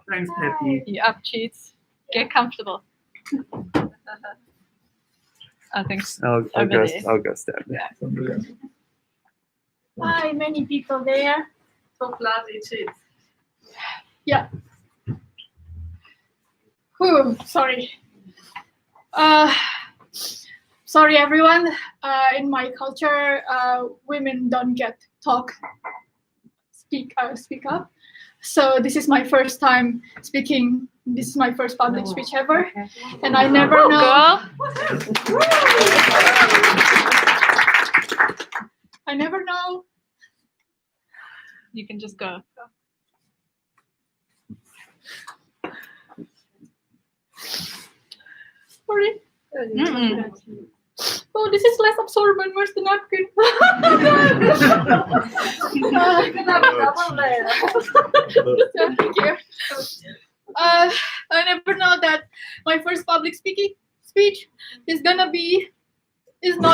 Thanks, Patty. You up, cheats. Get comfortable. Thanks. I'll go stand there. Hi, many people there. So glad it is. Yeah. Sorry. Sorry, everyone. In my culture, women don't get speak up. So this is my first time speaking. This is my first public speech ever, and I never know. I never know. You can just go. Sorry. Mm-mm. Oh, this is less absorbent. Where's the napkin? Thank you. I never know that my first public speech is not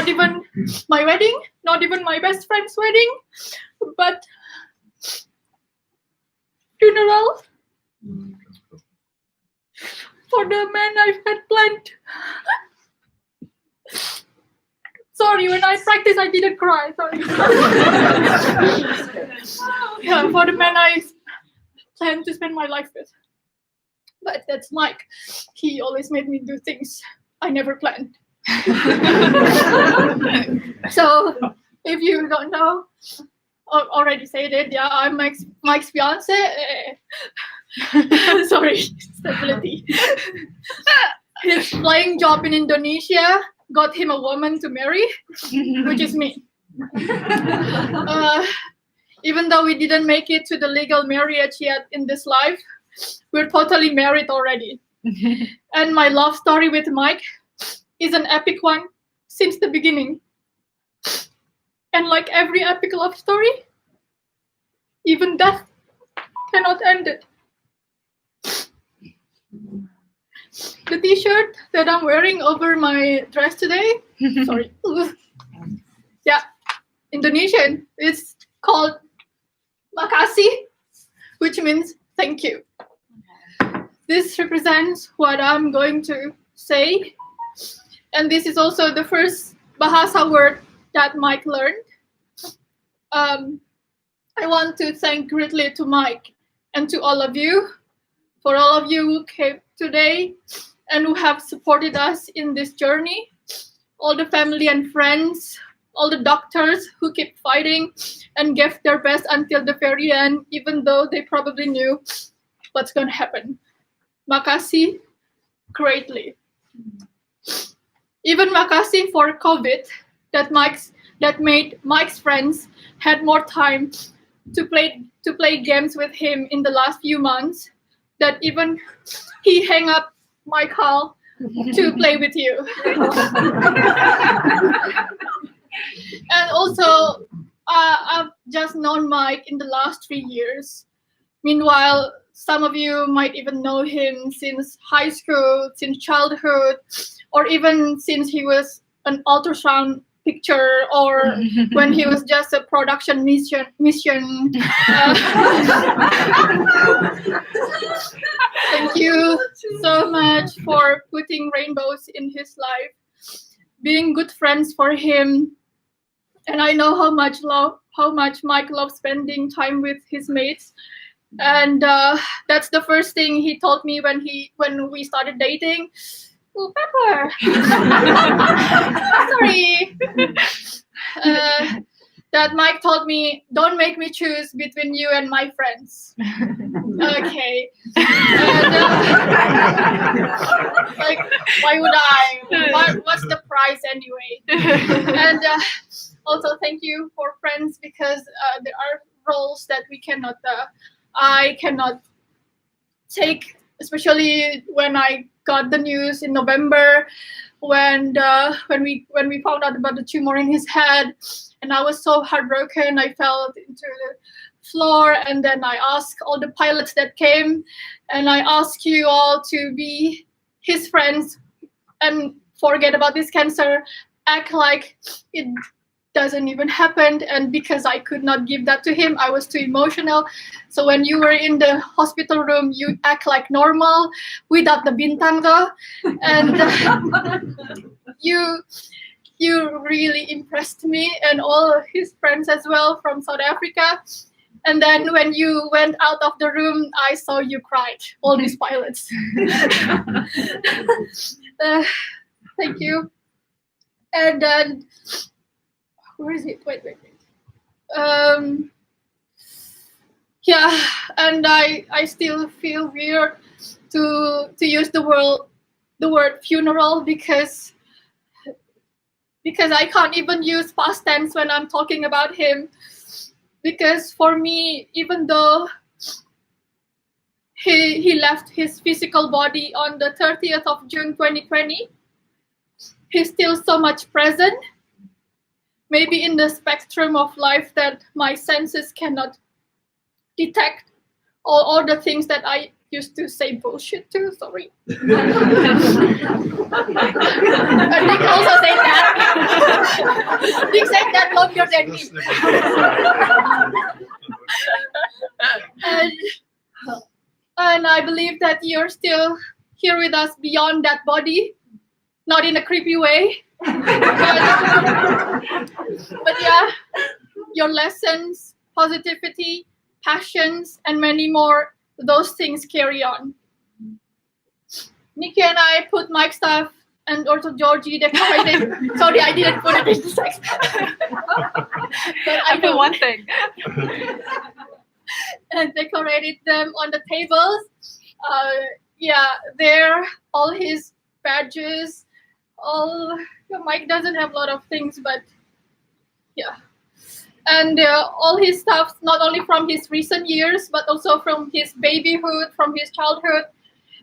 even my wedding, not even my best friend's wedding, but funeral for the man I've had planned. Sorry, when I practice, I didn't cry. Sorry. Yeah, for the man I plan to spend my life with. But that's Mike. He always made me do things I never planned. So, if you don't know, already said it. Yeah, I'm Mike's fiance. Sorry, stability. His flying job in Indonesia got him a woman to marry, which is me. Even though we didn't make it to the legal marriage yet in this life, we're totally married already. And my love story with Mike is an epic one since the beginning. And like every epic love story, even death cannot end it. The t-shirt that I'm wearing over my dress today, sorry, yeah, Indonesian, it's called Makasih, which means thank you. This represents what I'm going to say, and this is also the first Bahasa word that Mike learned. I want to thank greatly to Mike and to all of you, for all of you who came today and who have supported us in this journey, all the family and friends, all the doctors who keep fighting and gave their best until the very end, even though they probably knew what's going to happen. Makasih greatly. Even makasih for COVID that made Mike's friends had more time to play games with him in the last few months, that even he hang up my call to play with you. And also, I've just known Mike in the last 3 years. Meanwhile, some of you might even know him since high school, since childhood, or even since he was an ultrasound picture, or when he was just a production mission. Thank you so much for putting rainbows in his life, being good friends for him. And I know how much Mike loves spending time with his mates. And that's the first thing he told me when we started dating. Oh, Pepper. Sorry. That Mike told me, don't make me choose between you and my friends. Okay. And, like, why would I? What's the price anyway? And also, thank you for friends, because there are roles that I cannot take, especially when I got the news in November, when we found out about the tumor in his head, and I was so heartbroken. I fell into the floor, and then I asked all the pilots that came, and I asked you all to be his friends and forget about this cancer, act like it doesn't even happen. And because I could not give that to him, I was too emotional. So when you were in the hospital room, you act like normal without the bintang though. And you really impressed me and all of his friends as well from South Africa. And then when you went out of the room, I saw you cried, all these pilots. Thank you. And then, where is it? Wait. Yeah, and I still feel weird to use the word funeral because I can't even use past tense when I'm talking about him. Because for me, even though he left his physical body on the 30th of June 2020, he's still so much present, maybe in the spectrum of life that my senses cannot detect, all the things that I used to say bullshit to, sorry. Nick also said that. Nick said that longer than me. And I believe that you're still here with us beyond that body, not in a creepy way. But yeah, your lessons, positivity, passions, and many more, those things carry on. Nikki and I put mic stuff and also Georgie decorated. Sorry, I didn't put it in the text. But I do one thing. And decorated them on the tables. Yeah, there, all his badges, Mike doesn't have a lot of things, but yeah. And all his stuff, not only from his recent years, but also from his babyhood, from his childhood.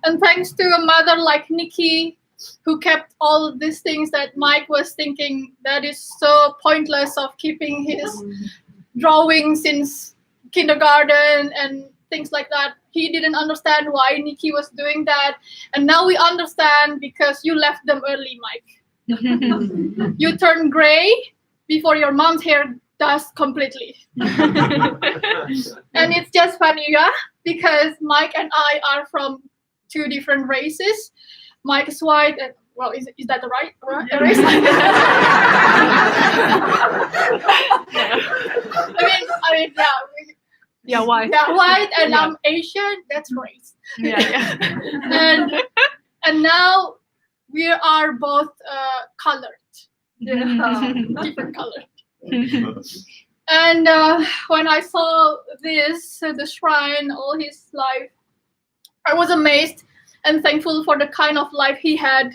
And thanks to a mother like Nikki, who kept all of these things that Mike was thinking that is so pointless of keeping his drawing since kindergarten and things like that. He didn't understand why Nikki was doing that. And now we understand because you left them early, Mike. You turned gray before your mom's hair does completely. And it's just funny, yeah? Because Mike and I are from two different races. Mike is white and, well, is that the right race? I mean, yeah. Yeah, white. Yeah, white, and yeah. I'm Asian. That's race. Yeah. And now we are both colored. Different colored. And when I saw this, the shrine, all his life, I was amazed and thankful for the kind of life he had.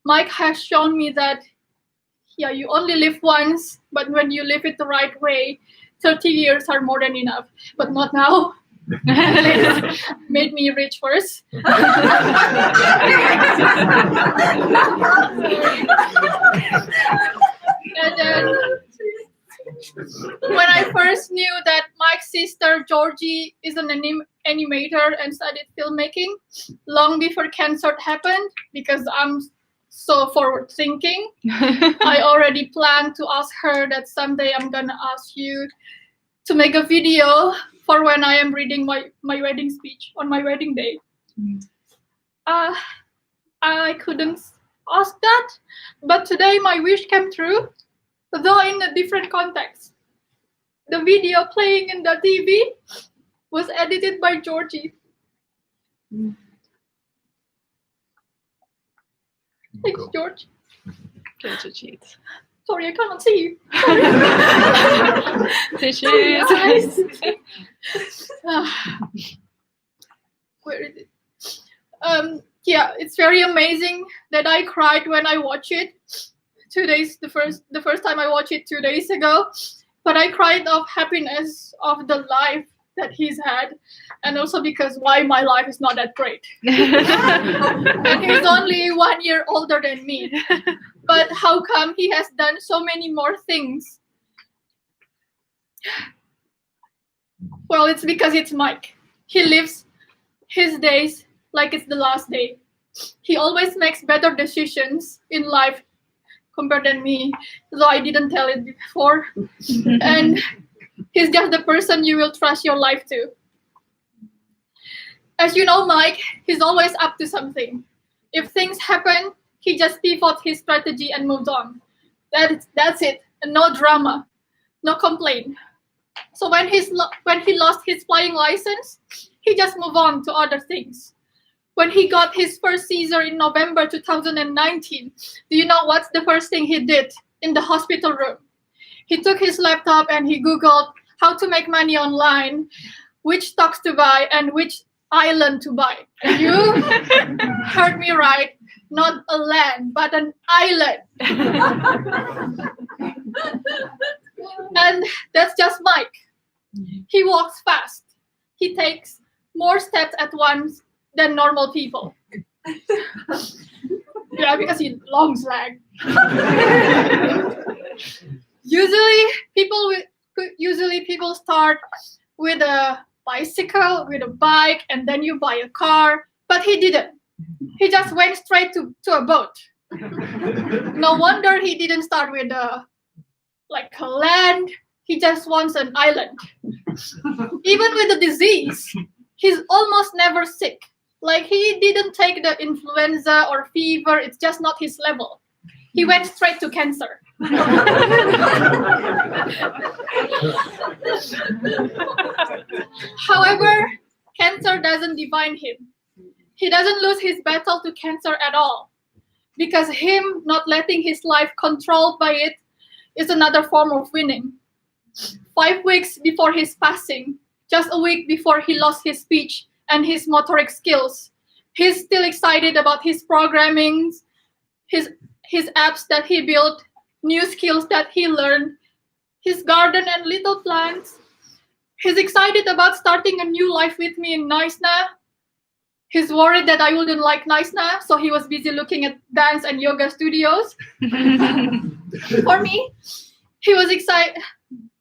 Mike has shown me that, yeah, you only live once, but when you live it the right way, 30 years are more than enough. But not now. Made me rich first. And then when I first knew that Mike's sister Georgie is an animator and studied filmmaking, long before cancer happened, because I'm so forward thinking, I already planned to ask her that someday I'm gonna ask you to make a video for when I am reading my wedding speech on my wedding day. I couldn't ask that, but today my wish came true, though in a different context. The video playing in the TV was edited by Georgie. Thanks, George. Cheat. Sorry, I cannot see you. Tissues. Where is it? Yeah, it's very amazing that I cried when I watched it. The first time I watched it 2 days ago, but I cried of happiness of the life that he's had, and also because why my life is not that great. And he's only 1 year older than me. But how come he has done so many more things? Well, it's because it's Mike. He lives his days like it's the last day. He always makes better decisions in life compared than me, though I didn't tell it before. And he's just the person you will trust your life to. As you know, Mike, he's always up to something. If things happen, he just pivots his strategy and moves on. That's it. And no drama, no complaint. So when he lost his flying license, he just moved on to other things. When he got his first seizure in November 2019, do you know what's the first thing he did in the hospital room? He took his laptop and he Googled how to make money online, which stocks to buy, and which island to buy. And you heard me right, not a land, but an island. And that's just Mike. He walks fast. He takes more steps at once than normal people. Yeah, because he long leg. Usually people start with a bicycle, with a bike, and then you buy a car. But he didn't. He just went straight to a boat. No wonder he didn't start with a land. He just wants an island. Even with the disease, he's almost never sick. Like, he didn't take the influenza or fever. It's just not his level. He went straight to cancer. However, cancer doesn't define him. He doesn't lose his battle to cancer at all, because him not letting his life controlled by it is another form of winning. 5 weeks before his passing, just a week before he lost his speech and his motoric skills, he's still excited about his programming, his apps that he built, new skills that he learned, his garden and little plants. He's excited about starting a new life with me in Naisna. He's worried that I wouldn't like Naisna, so he was busy looking at dance and yoga studios. For me, he was excited.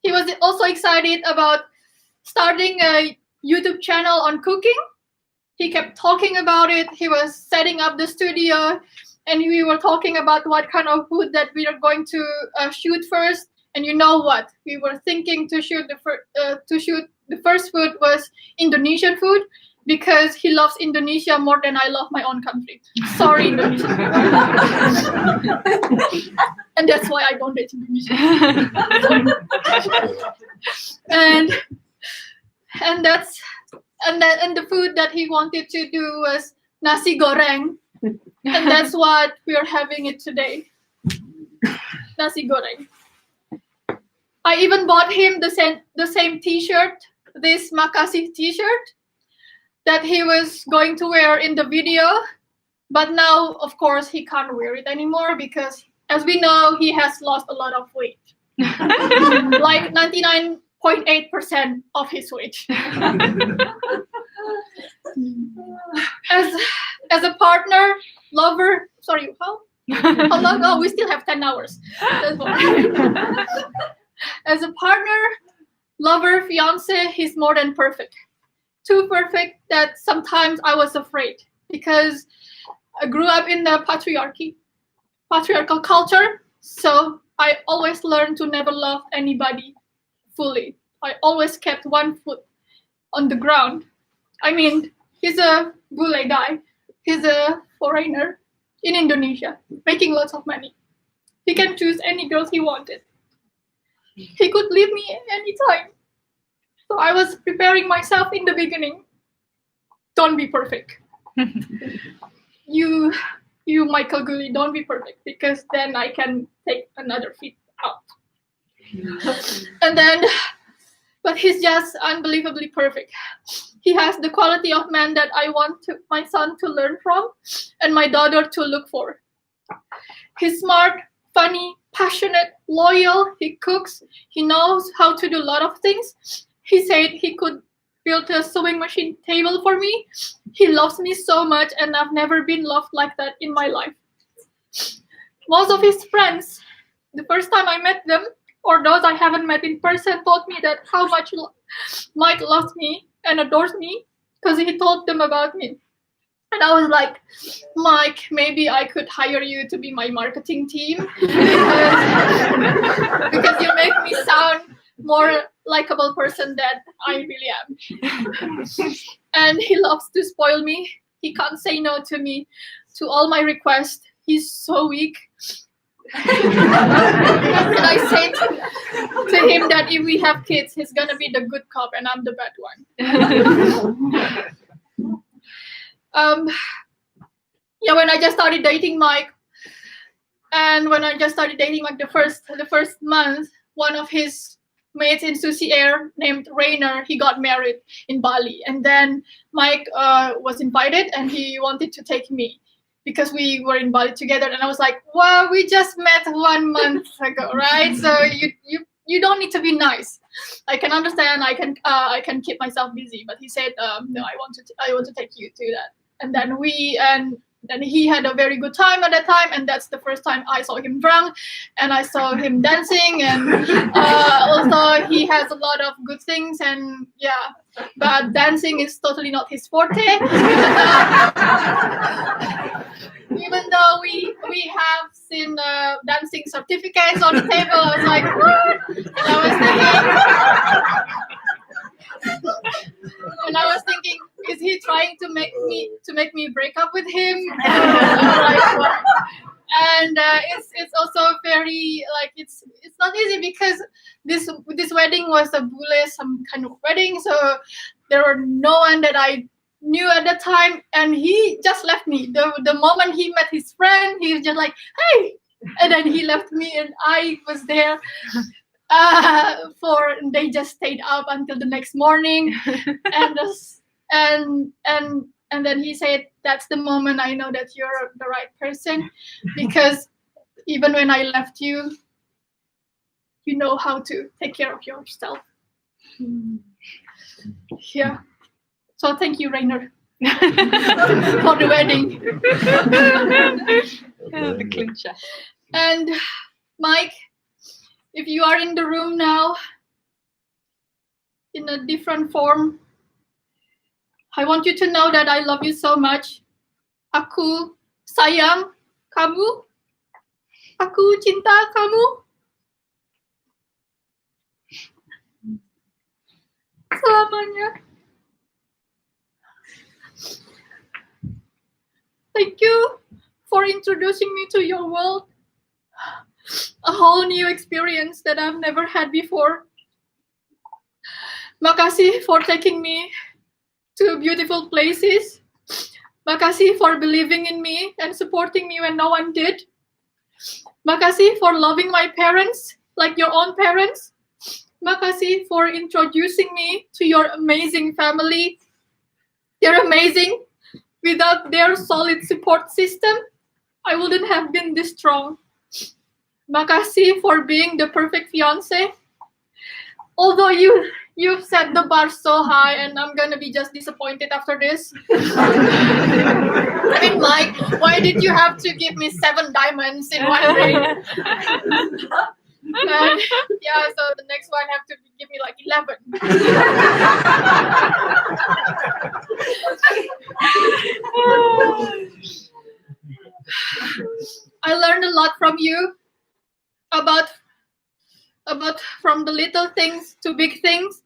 He was also excited about starting a YouTube channel on cooking. He kept talking about it. He was setting up the studio, and we were talking about what kind of food that we are going to shoot first. And you know what? We were thinking to shoot the first food was Indonesian food, because he loves Indonesia more than I love my own country. Sorry, Indonesia. And that's why I don't date Indonesia. and the food that he wanted to do was nasi goreng, and that's what we are having it today. Nasi goreng. I even bought him the same T-shirt, this Makasih T-shirt, that he was going to wear in the video, but now, of course, he can't wear it anymore because, as we know, he has lost a lot of weight, like 99.8% of his weight. As a partner, lover, sorry, how long? Oh, we still have 10 hours. As a partner, lover, fiance, he's more than perfect. Too perfect that sometimes I was afraid, because I grew up in the patriarchal culture, so I always learned to never love anybody fully. I always kept one foot on the ground. I mean, he's a bule guy. He's a foreigner in Indonesia, making lots of money. He can choose any girl he wanted. He could leave me anytime. So I was preparing myself in the beginning. Don't be perfect. You, Michael Gully, don't be perfect, because then I can take another feet out. But he's just unbelievably perfect. He has the quality of man that I want my son to learn from and my daughter to look for. He's smart, funny, passionate, loyal. He cooks. He knows how to do a lot of things. He said he could build a sewing machine table for me. He loves me so much, and I've never been loved like that in my life. Most of his friends, the first time I met them, or those I haven't met in person, told me that how much Mike loves me and adores me, because he told them about me. And I was like, Mike, maybe I could hire you to be my marketing team because you make me sound more likable person than I really am. And he loves to spoil me. He can't say no to me, to all my requests. He's so weak. And I said to him that if we have kids, he's gonna be the good cop and I'm the bad one. When I just started dating Mike, and when I just started dating Mike, the first month, one of his mates in Sushi Air named Rainer, he got married in Bali, and then Mike was invited, and he wanted to take me because we were in Bali together, and I was like, "Well, we just met 1 month ago, right? So you don't need to be nice. I can understand. I can keep myself busy." But he said, "No, I want to take you to that." And then he had a very good time at that time, and that's the first time I saw him drunk, and I saw him dancing, and also he has a lot of good things, and yeah, but dancing is totally not his forte. Even though we have seen dancing certificates on the table, I was like, what? And I was thinking, is he trying to make me break up with him? And it's also very like it's not easy because this wedding was a bule, some kind of wedding, so there were no one that I knew at the time, and he just left me. The moment he met his friend, he was just like, hey, and then he left me, and I was there they just stayed up until the next morning, and then he said, that's the moment I know that you're the right person, because even when I left you, you know how to take care of yourself. Yeah. So thank you, Rainer, for the wedding. The clincher. And Mike, if you are in the room now, in a different form, I want you to know that I love you so much. Aku sayang kamu. Aku cinta kamu. Selamanya. Thank you for introducing me to your world. A whole new experience that I've never had before. Makasih for taking me to beautiful places. Makasih for believing in me and supporting me when no one did. Makasih for loving my parents like your own parents. Makasih for introducing me to your amazing family. They're amazing. Without their solid support system, I wouldn't have been this strong. Makasih for being the perfect fiance. Although you've set the bar so high, and I'm gonna be just disappointed after this. I mean, Mike, why did you have to give me 7 diamonds in one ring? And, yeah, so the next one have to give me like 11. I learned a lot from you about from the little things to big things,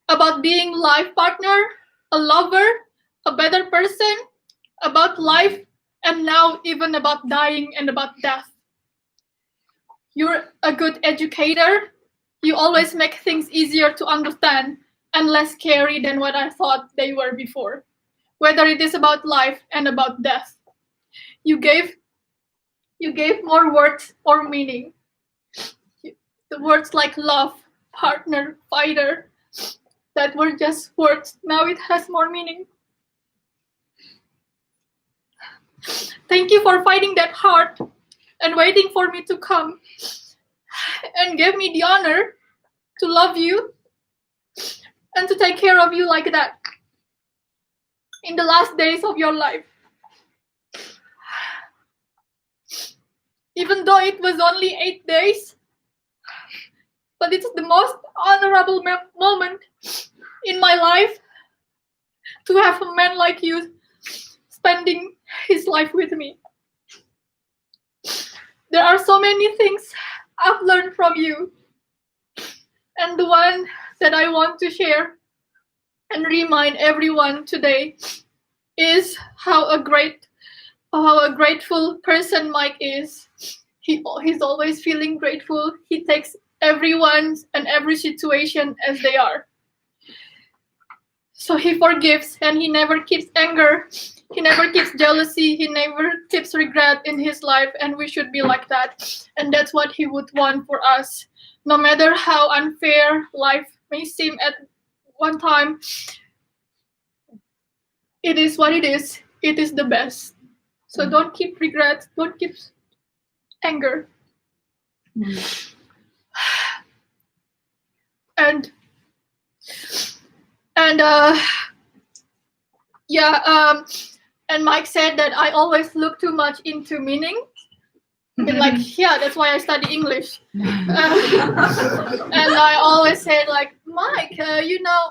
about being life partner, a lover, a better person, about life, and now even about dying and about death. You're a good educator. You always make things easier to understand and less scary than what I thought they were before, whether it is about life and about death. You gave more words or meaning. The words like love, partner, fighter, that were just words. Now it has more meaning. Thank you for fighting that hard and waiting for me to come and give me the honor to love you and to take care of you like that in the last days of your life. Even though it was only 8 days, but it's the most honorable moment in my life to have a man like you spending his life with me. There are so many things I've learned from you. And the one that I want to share and remind everyone today is how a grateful person Mike is. He's always feeling grateful. He takes everyone and every situation as they are. So he forgives, and he never keeps anger. He never keeps jealousy. He never keeps regret in his life, and we should be like that. And that's what he would want for us. No matter how unfair life may seem at one time, it is what it is. It is the best. So don't keep regret. Don't keep anger. And Mike said that I always look too much into meaning. That's why I study English. And I always say Mike,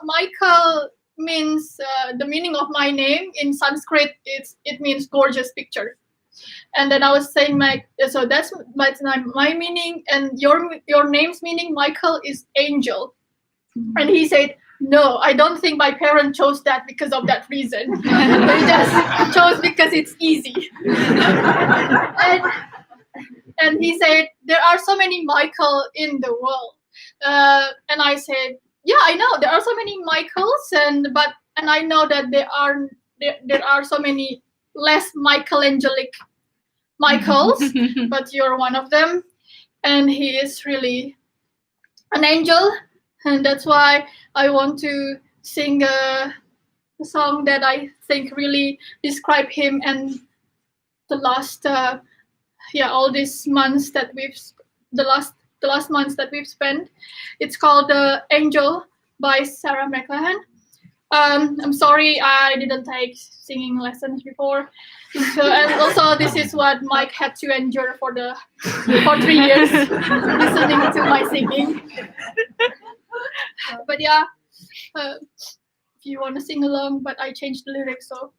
Michael means the meaning of my name in Sanskrit. It means gorgeous picture. And then I was saying, Mike, so that's my meaning, and your name's meaning, Michael, is angel. And he said, no, I don't think my parents chose that because of that reason. They just chose because it's easy. And he said, there are so many Michael in the world. And I said, yeah, I know there are so many Michaels, and I know that there are so many less Michelangelic Michaels, but you're one of them, and he is really an angel. And that's why I want to sing a song that I think really describe him and the last all these months that the last months that we've spent. It's called Angel by Sarah McLachlan. I'm sorry I didn't take singing lessons before. So, and also this is what Mike had to endure for 3 years listening to my singing. But yeah, if you want to sing along, but I changed the lyrics, so.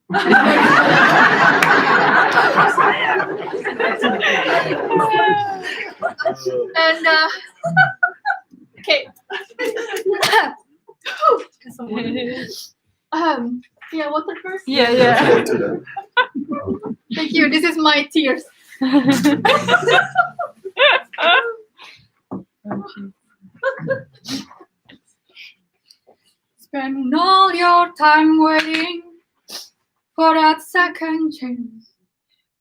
And okay. Water first. Yeah. Thank you. This is my tears. Spend all your time waiting for that second chance,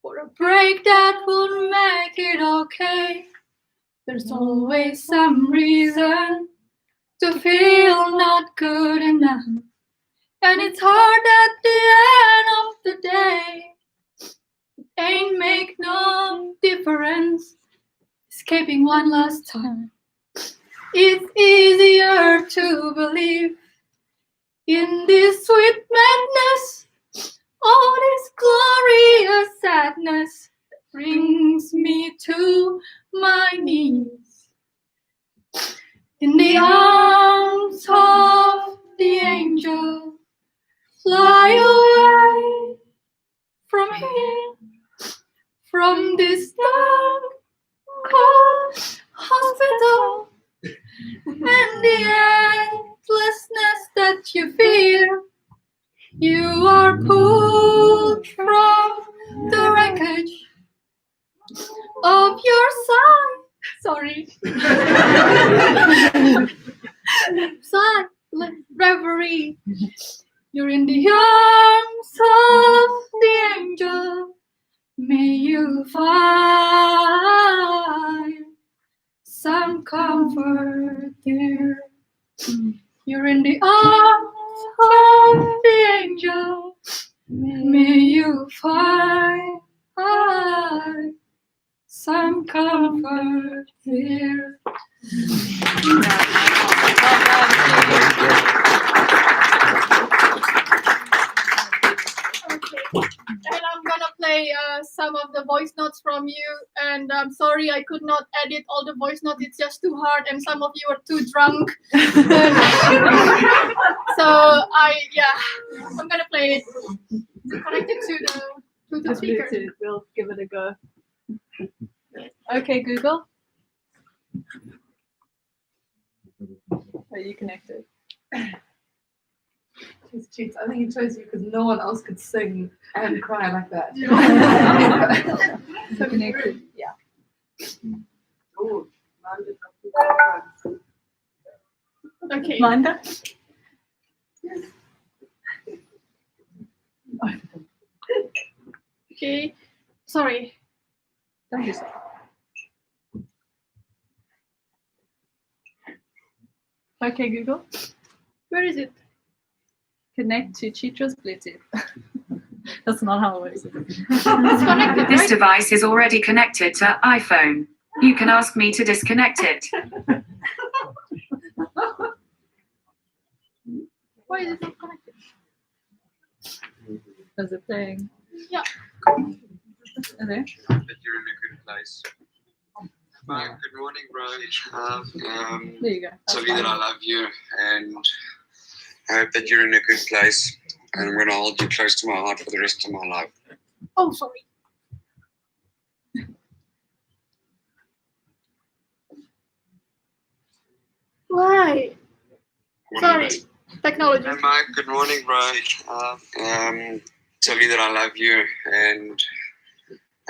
for a break that will make it okay. There's always some reason to feel not good enough, and it's hard at the end of the day. It ain't make no difference escaping one last time. It's easier to believe in this sweet madness, all this glorious sadness that brings me to my knees. In the arms of the angel, fly away from here, from this dark, cold hospital, and the endlessness that you fear. You are pulled from the wreckage of your silent reverie. You're in the arms of the angel. May you find some comfort there. You're in the arms of the angel. May you find some comfort there. Okay, and I'm gonna play play some of the voice notes from you, and I'm sorry I could not edit all the voice notes. It's just too hard, and some of you are too drunk. So I'm gonna play it. Is it connected to the Bluetooth speaker? Bluetooth. We'll give it a go. Okay, Google. Are you connected? She's cheats. I think he chose you because no one else could sing and cry like that. So connected. Yeah. Okay. Manda? Okay. Sorry. Don't do so. Okay, Google. Where is it? Connect to Chitra's Bluetooth. That's not how it works. It's connected, This right? device is already connected to iPhone. You can ask me to disconnect it. Why is it not connected? Is it playing? Yeah. Are there? That you're in a good place. Good morning, bro. There you go. Tell you that I love you, and I hope that you're in a good place. And I'm going to hold you close to my heart for the rest of my life. Oh, sorry. Why? Sorry. Technology. Hey, Mike. Good morning, bro. Tell you that I love you, and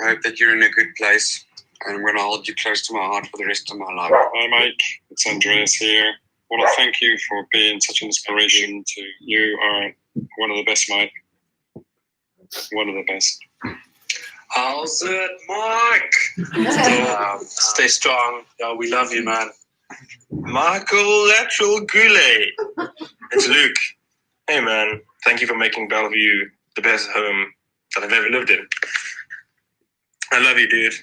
I hope that you're in a good place. And I'm going to hold you close to my heart for the rest of my life. Hi, Mike. It's Andreas here. I want to thank you for being such an inspiration to you. Are one of the best, Mike. One of the best. How's it, Mike? Stay strong. We love you, man. Michael Lateral Goulet. It's Luke. Hey, man. Thank you for making Bellevue the best home that I've ever lived in. I love you, dude.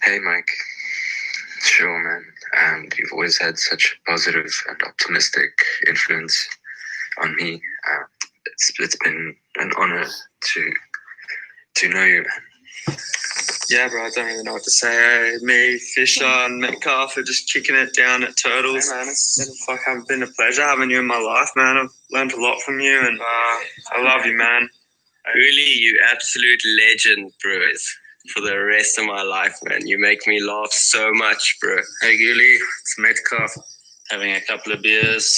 Hey, Mike. Sure, man. You've always had such a positive and optimistic influence on me. It's been an honor to know you, man. Yeah, bro, I don't really know what to say. Me, Fisher, and Metcalf are just kicking it down at Turtles. Hey, man, it's been a pleasure having you in my life, man. I've learned a lot from you, and I love you, man. Really, you absolute legend, bro. For the rest of my life, man. You make me laugh so much, bro. Hey, Gilly, it's Metcalf. Having a couple of beers,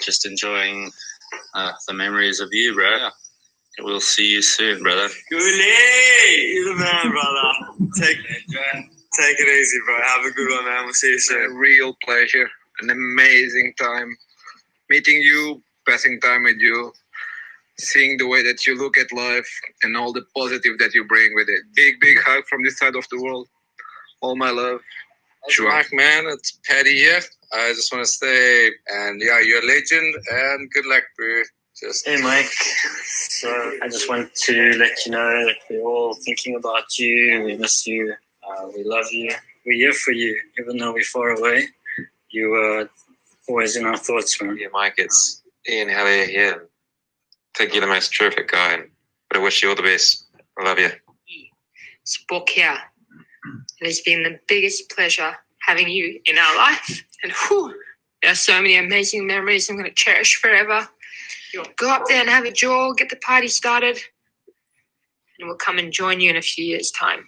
just enjoying the memories of you, bro. Yeah. We'll see you soon, brother. Gully! You're the man, brother. Take it easy, bro. Have a good one, man. We'll see you soon. A real pleasure. An amazing time. Meeting you, passing time with you, seeing the way that you look at life and all the positive that you bring with it. Big, big hug from this side of the world. All my love. Sure. Mike, man, it's Paddy here. I just want to say, and yeah, you're a legend, and good luck, bro. Hey, Mike. So I just want to let you know that we're all thinking about you. We miss you. We love you. We're here for you, even though we're far away. You are always in our thoughts, man. Yeah, Mike, it's Ian Hellier here. I think you're the most terrific guy, but I wish you all the best. I love you. Spock here. It has been the biggest pleasure having you in our life. And there are so many amazing memories I'm going to cherish forever. Go up there and have a jaw, get the party started, and we'll come and join you in a few years' time.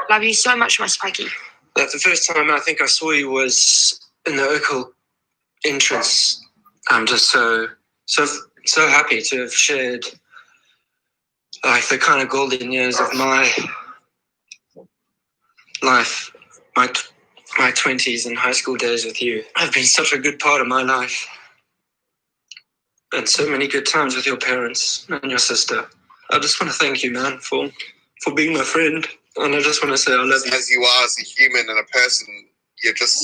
Love you so much, my Spiky. That's the first time I think I saw you was in the Urkel entrance. I'm just so happy to have shared like the kind of golden years of my life, my 20s and high school days with you. Have been such a good part of my life. And so many good times with your parents and your sister. I just want to thank you, man, for being my friend. And I just want to say I love you. As you are as a human and a person, you're just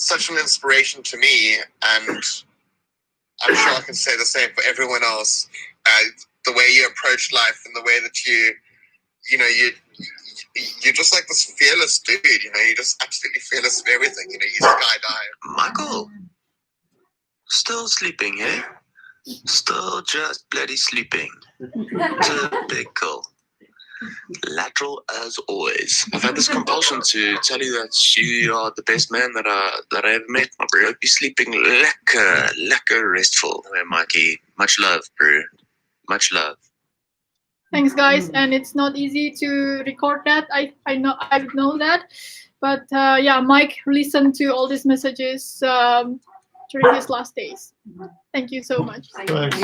such an inspiration to me, and I'm sure I can say the same for everyone else. The way you approach life and the way that you're just like this fearless dude, you're just absolutely fearless of everything, you skydive. Michael, still sleeping, eh? Still just bloody sleeping. Typical. Lateral as always. I've had this compulsion to tell you that you are the best man that I ever met, my bro. Hope you're sleeping lekker restful. Hey, Mikey, much love, bro. Much love. Thanks, guys. And it's not easy to record that. I know that. But yeah, Mike listened to all these messages during his last days. Thank you so much. Thanks.